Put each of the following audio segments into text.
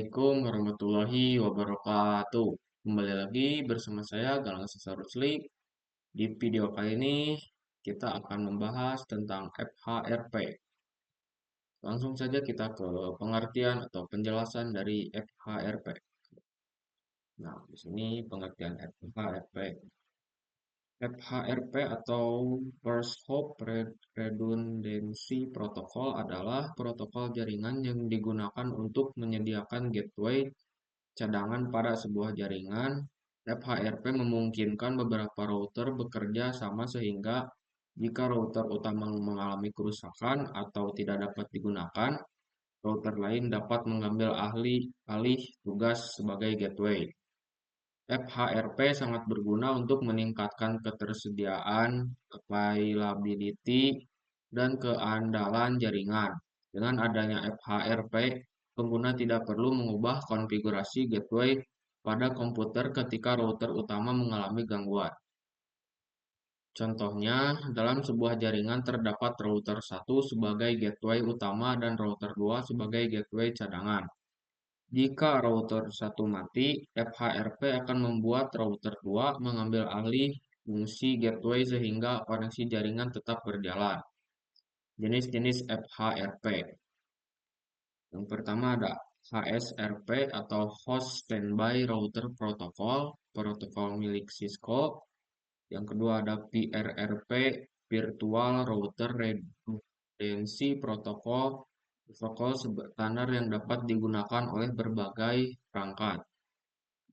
Assalamualaikum warahmatullahi wabarakatuh. Kembali lagi bersama saya Galang Sesa Rusli. Di video kali ini kita akan membahas tentang FHRP. Langsung saja kita ke pengertian atau penjelasan dari FHRP. Nah, di sini pengertian FHRP. FHRP atau First Hop Redundancy Protocol adalah protokol jaringan yang digunakan untuk menyediakan gateway cadangan pada sebuah jaringan. FHRP memungkinkan beberapa router bekerja sama sehingga jika router utama mengalami kerusakan atau tidak dapat digunakan, router lain dapat mengambil alih tugas sebagai gateway. FHRP sangat berguna untuk meningkatkan ketersediaan, availability, dan keandalan jaringan. Dengan adanya FHRP, pengguna tidak perlu mengubah konfigurasi gateway pada komputer ketika router utama mengalami gangguan. Contohnya, dalam sebuah jaringan terdapat router 1 sebagai gateway utama dan router 2 sebagai gateway cadangan. Jika router 1 mati, FHRP akan membuat router 2 mengambil alih fungsi gateway sehingga koneksi jaringan tetap berjalan. Jenis-jenis FHRP. Yang pertama ada HSRP atau Host Standby Router Protocol, protokol milik Cisco. Yang kedua ada PRRP, Virtual Router Redundancy Protocol, protokol standar yang dapat digunakan oleh berbagai perangkat.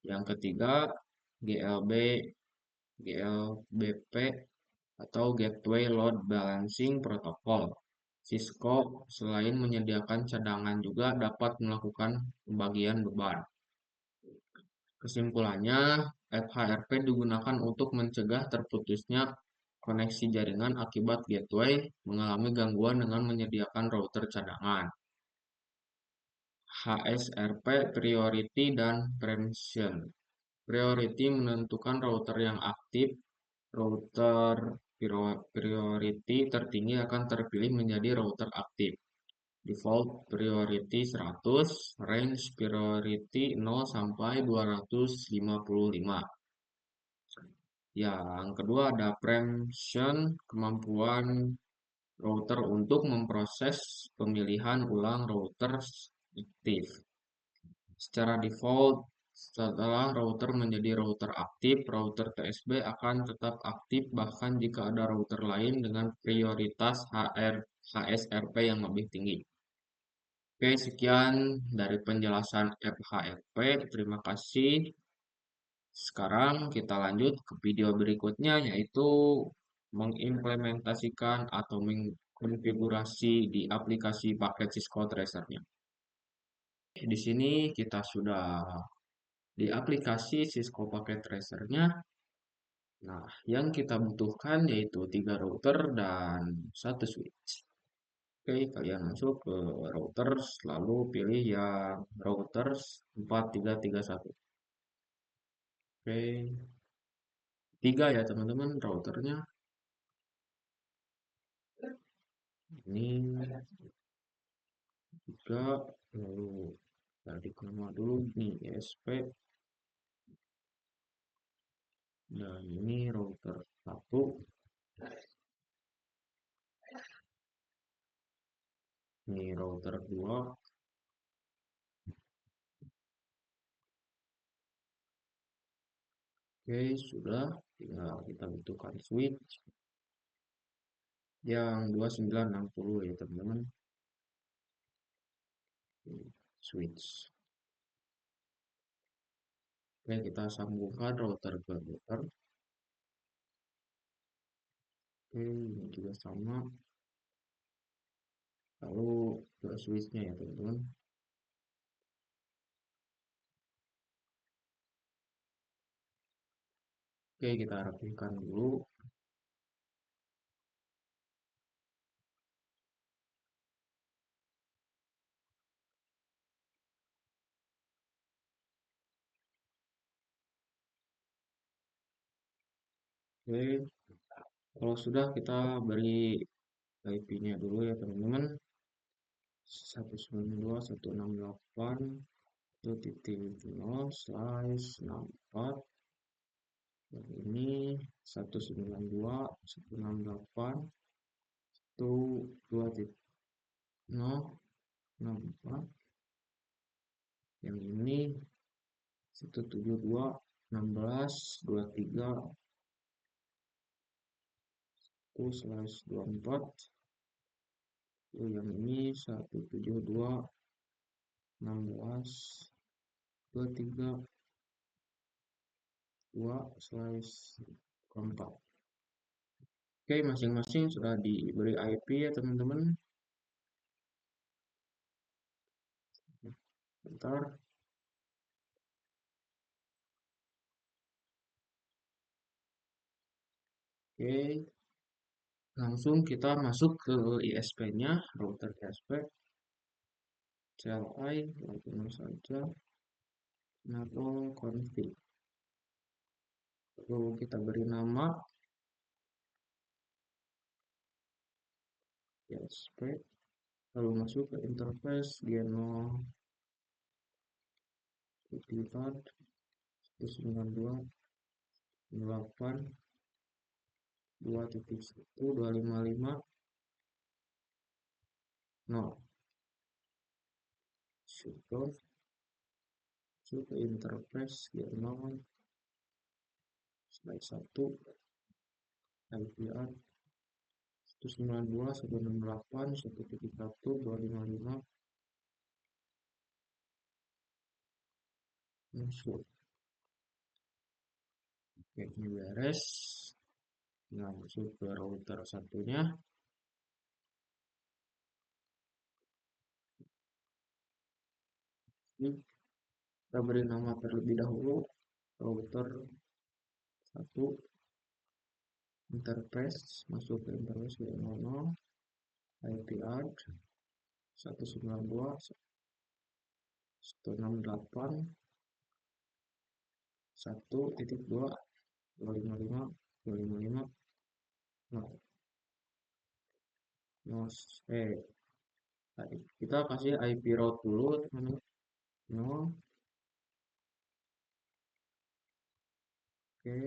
Yang ketiga, GLB, GLBP atau Gateway Load Balancing Protocol. Cisco selain menyediakan cadangan juga dapat melakukan pembagian beban. Kesimpulannya, FHRP digunakan untuk mencegah terputusnya koneksi jaringan akibat gateway mengalami gangguan dengan menyediakan router cadangan. HSRP Priority dan Preemption. Priority menentukan router yang aktif. Router priority tertinggi akan terpilih menjadi router aktif. Default priority 100, range priority 0 sampai 255. Yang kedua ada preemption, kemampuan router untuk memproses pemilihan ulang router aktif. Secara default, setelah router menjadi router aktif, router TSB akan tetap aktif bahkan jika ada router lain dengan prioritas HSRP yang lebih tinggi. Oke, sekian dari penjelasan FHRP. Terima kasih. Sekarang kita lanjut ke video berikutnya, yaitu mengimplementasikan atau mengkonfigurasi di aplikasi paket Cisco Tracer-nya. Di sini kita sudah di aplikasi Cisco Packet Tracer-nya. Nah, yang kita butuhkan yaitu 3 router dan 1 switch. Oke, kalian masuk ke routers, lalu pilih yang routers 4331. Oke, 3 ya teman-teman routernya. Ini 3, lalu tadi nama dulu nih ESP, dan ini router 1. Ini router 2. Oke, sudah. Tinggal kita butuhkan switch yang 2960 ya teman-teman. Switch. Oke, kita sambungkan router ke router. Oke, ini juga sama. Lalu ke switchnya ya teman-teman. Oke, kita rapikan dulu. Oke, kalau sudah kita beri IP-nya dulu ya teman-teman. 192.168. 1.0/64. Yang ini 192.168.1.2.064. Yang ini 172.16.23.1/24. Yang ini 172.16.23.2/4. Oke, masing-masing sudah diberi IP ya teman-teman. Bentar. Oke, langsung kita masuk ke ISP-nya, router ISP. CLI, langsung saja. Enable config. Lalu kita beri nama ISP. Lalu masuk ke interface Geno 192.2.1.255.0. Syukur masuk ke interface Geno slide 1 IPR 192.168.1.1.255. Masuk. Oke, ini beres. Nah, masuk ke router satunya. Ini kita beri nama terlebih dahulu router 1 interface. Masuk ke interface W00 IP add 192.168.1.255.255. Nah, kita kasih IP route dulu teman-teman. 0. Oke,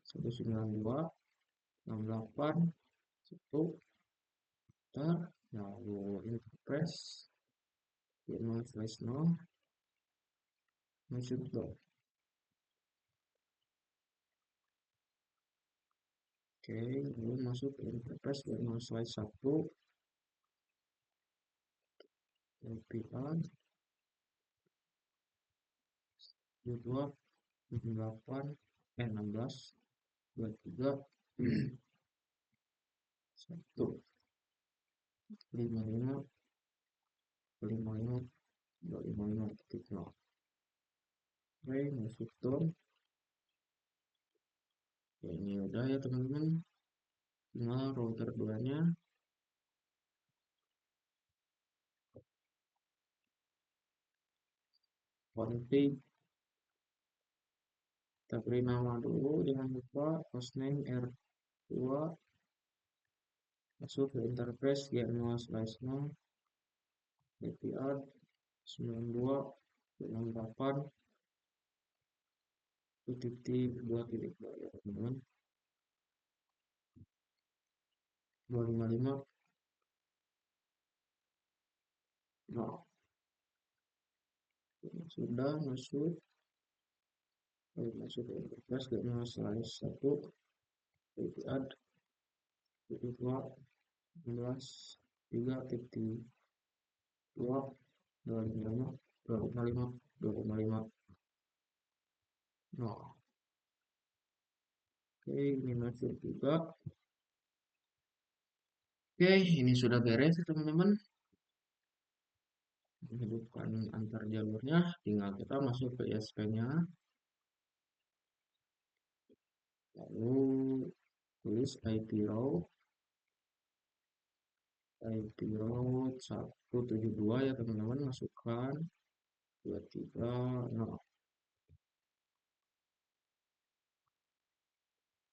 192.168.1. Lalu interface 0/0 masuk dot. Oke, lalu masuk ke interface 0/1 LPR 22.8 16 23 1 55 55 255.0. Oke, masuk dot. Ya, ini udah ya teman-teman. Tinggal router 2-nya. Config. Kita beri nama dulu, jangan lupa hostname R2. Masuk ke interface G0/0 IPR 92.68.2.2 ya teman-teman. 255. Nah, sudah masuk ke interface G0/1 IPR 2.3.3.2.255. Nah, oke, ini masuk juga. Oke, ini sudah beres ya teman-teman. Menghidupkan antar jalurnya, tinggal kita masuk ke ISP-nya. Lalu tulis IP route 172 ya teman-teman, masukkan 230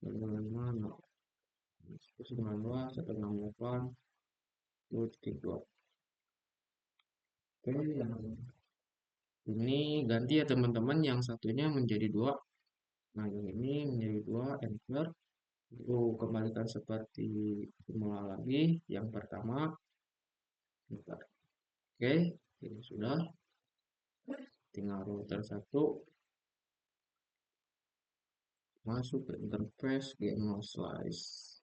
192 168 2.2. Oke, yang Ini ganti ya teman-teman, yang satunya menjadi 2. Nah, yang ini menjadi 2, enter. Lalu kembalikan seperti semula lagi. Yang pertama, bentar. Oke, ini sudah. Tinggal router 1, masuk ke interface GNO Slice.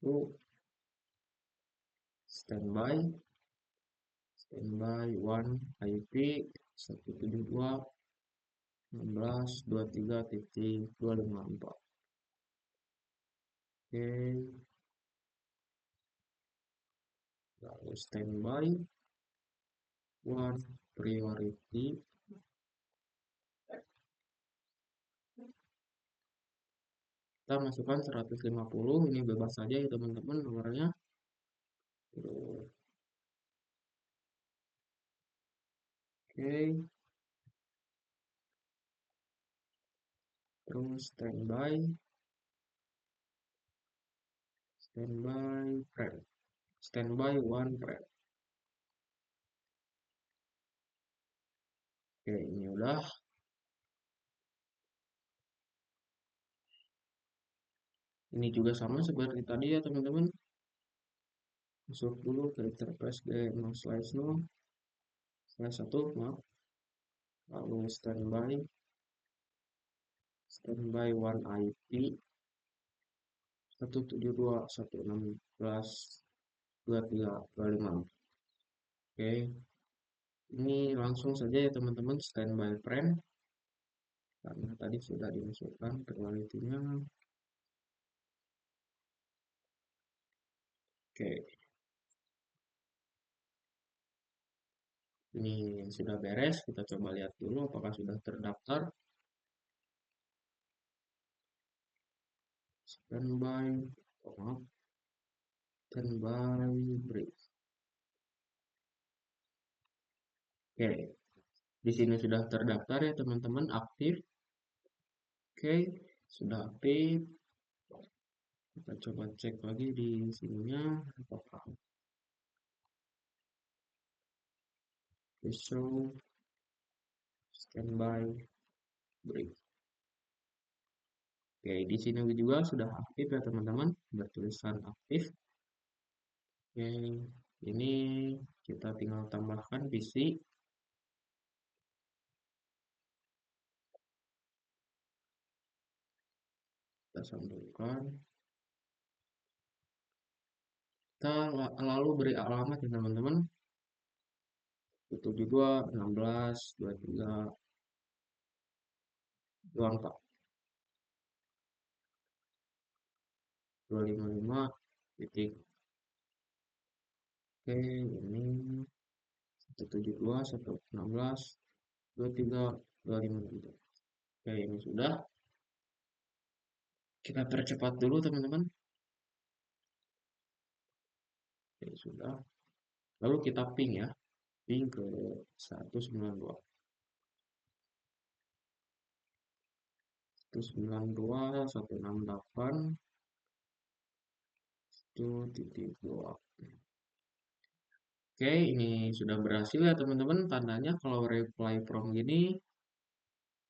Itu standby 1 IP 172.16.23.254. Oke, lalu standby 1 priority. Kita masukkan 150, ini bebas saja ya teman-teman nomornya. Oke, terus standby prep, standby 1 prep. Oke, ini udah. Ini juga sama seperti tadi ya teman-teman. Masuk dulu ke interface GNO Slice 0, Slice 1, maaf. Lalu standby 1 IP 172.116.23.25. Oke, ini langsung saja ya teman-teman, standby frame karena tadi sudah dimasukkan priority-nya. Oke, ini sudah beres. Kita coba lihat dulu apakah sudah terdaftar. Standby, maaf, standby break. Oke, di sini sudah terdaftar ya teman-teman, aktif. Oke, sudah aktif. Kita coba cek lagi di sininya apakah show standby break. Oke, di sini juga sudah aktif ya teman-teman, bertulisan aktif. Oke, ini kita tinggal tambahkan PC. Kita sambungkan. Kita lalu beri alamat ya teman-teman. 72, 16, 23, 24, 255 titik. Oke, ini 172, 116, 23, 253. Oke, ini sudah. Kita percepat dulu teman-teman. Oke, sudah. Lalu kita ping ya. Ping ke 192. 192, 168, 1.2. Oke, ini sudah berhasil ya teman-teman. Tandanya kalau reply from gini.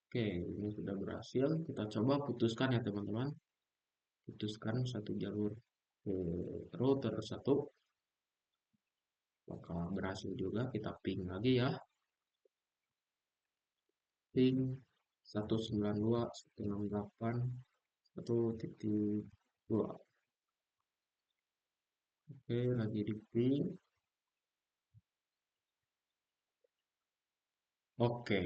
Oke, ini sudah berhasil. Kita coba putuskan ya teman-teman. Putuskan satu jalur ke router 1. Maka berhasil juga. Kita ping lagi ya. Ping 192, 168, 1.2. Oke, lagi di ping. Oke,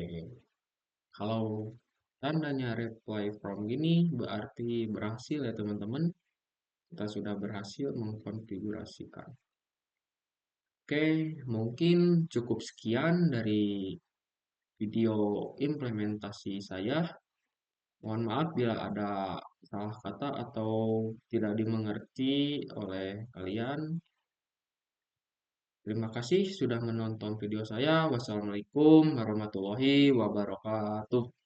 kalau tandanya reply from gini berarti berhasil ya teman-teman. Kita sudah berhasil mengkonfigurasikan. Oke, mungkin cukup sekian dari video implementasi saya. Mohon maaf bila ada salah kata atau tidak dimengerti oleh kalian. Terima kasih sudah menonton video saya. Wassalamualaikum warahmatullahi wabarakatuh.